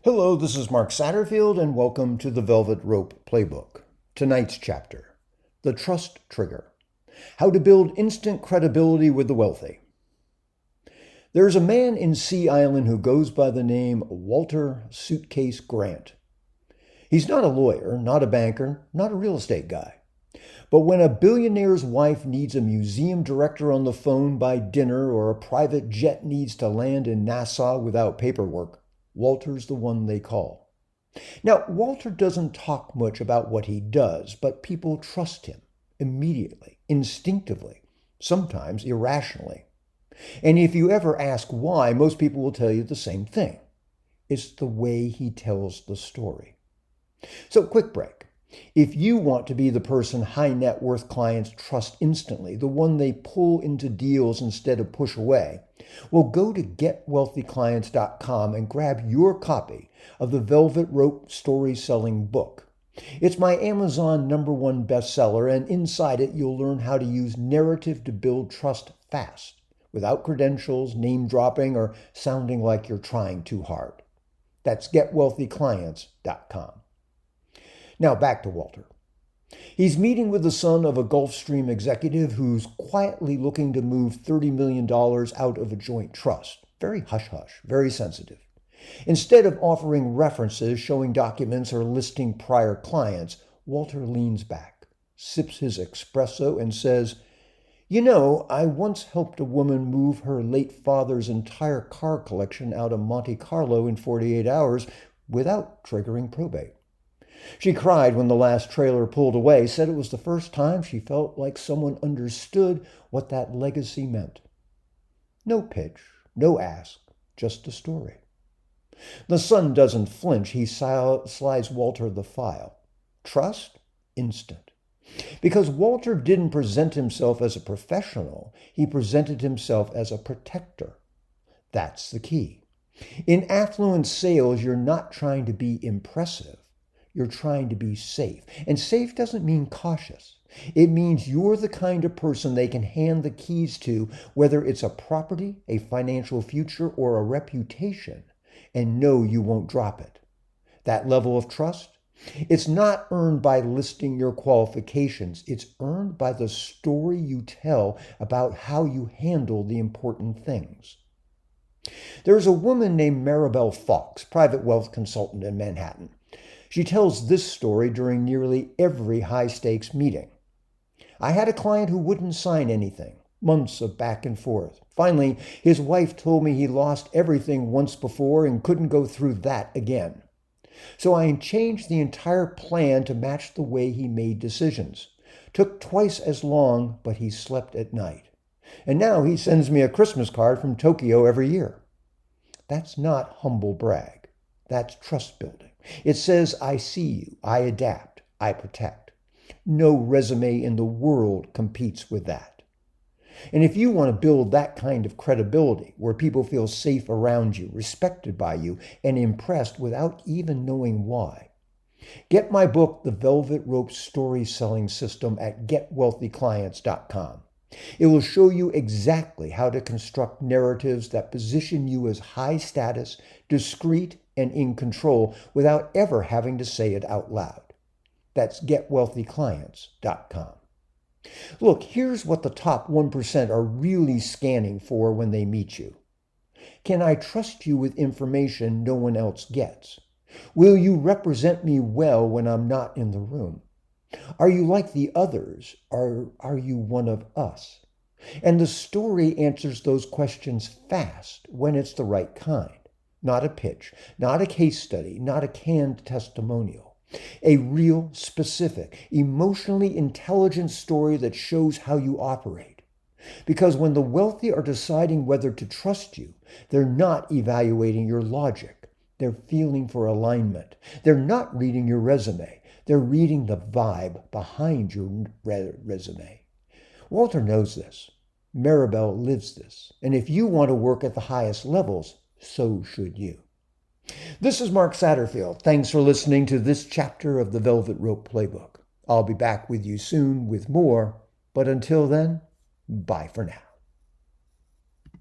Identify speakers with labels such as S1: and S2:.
S1: Hello, this is Mark Satterfield, and welcome to the Velvet Rope Playbook. Tonight's chapter, The Trust Trigger, How to Build Instant Credibility with the Wealthy. There's a man in Sea Island who goes by the name Walter Suitcase Grant. He's not a lawyer, not a banker, not a real estate guy. But when a billionaire's wife needs a museum director on the phone by dinner or a private jet needs to land in Nassau without paperwork, Walter's the one they call. Now, Walter doesn't talk much about what he does, but people trust him immediately, instinctively, sometimes irrationally. And if you ever ask why, most people will tell you the same thing. It's the way he tells the story. So, quick break. If you want to be the person high net worth clients trust instantly, the one they pull into deals instead of push away, well, go to getwealthyclients.com and grab your copy of the Velvet Rope Story Selling Book. It's my Amazon #1 bestseller, and inside it you'll learn how to use narrative to build trust fast, without credentials, name dropping, or sounding like you're trying too hard. That's getwealthyclients.com. Now back to Walter. He's meeting with the son of a Gulfstream executive who's quietly looking to move $30 million out of a joint trust. Very hush-hush, very sensitive. Instead of offering references, showing documents, or listing prior clients, Walter leans back, sips his espresso, and says, "You know, I once helped a woman move her late father's entire car collection out of Monte Carlo in 48 hours without triggering probate. She cried when the last trailer pulled away, said it was the first time she felt like someone understood what that legacy meant." No pitch, no ask, just a story. The son doesn't flinch. He slides Walter the file. Trust? Instant. Because Walter didn't present himself as a professional, he presented himself as a protector. That's the key. In affluent sales, you're not trying to be impressive. You're trying to be safe. And safe doesn't mean cautious. It means you're the kind of person they can hand the keys to, whether it's a property, a financial future, or a reputation, and know you won't drop it. That level of trust, it's not earned by listing your qualifications. It's earned by the story you tell about how you handle the important things. There's a woman named Maribel Fox, private wealth consultant in Manhattan. She tells this story during nearly every high-stakes meeting. "I had a client who wouldn't sign anything. Months of back and forth. Finally, his wife told me he lost everything once before and couldn't go through that again. So I changed the entire plan to match the way he made decisions. Took twice as long, but he slept at night. And now he sends me a Christmas card from Tokyo every year." That's not humble brag. That's trust building. It says, I see you, I adapt, I protect. No resume in the world competes with that. And if you want to build that kind of credibility, where people feel safe around you, respected by you, and impressed without even knowing why, get my book, The Velvet Rope Story Selling System, at getwealthyclients.com. It will show you exactly how to construct narratives that position you as high status, discreet, and in control without ever having to say it out loud. That's getwealthyclients.com. Look, here's what the top 1% are really scanning for when they meet you. Can I trust you with information no one else gets? Will you represent me well when I'm not in the room? Are you like the others, or are you one of us? And the story answers those questions fast when it's the right kind. Not a pitch, not a case study, not a canned testimonial. A real, specific, emotionally intelligent story that shows how you operate. Because when the wealthy are deciding whether to trust you, they're not evaluating your logic. They're feeling for alignment. They're not reading your resume. They're reading the vibe behind your resume. Walter knows this. Maribel lives this. And if you want to work at the highest levels, so should you. This is Mark Satterfield. Thanks for listening to this chapter of the Velvet Rope Playbook. I'll be back with you soon with more, but until then, bye for now.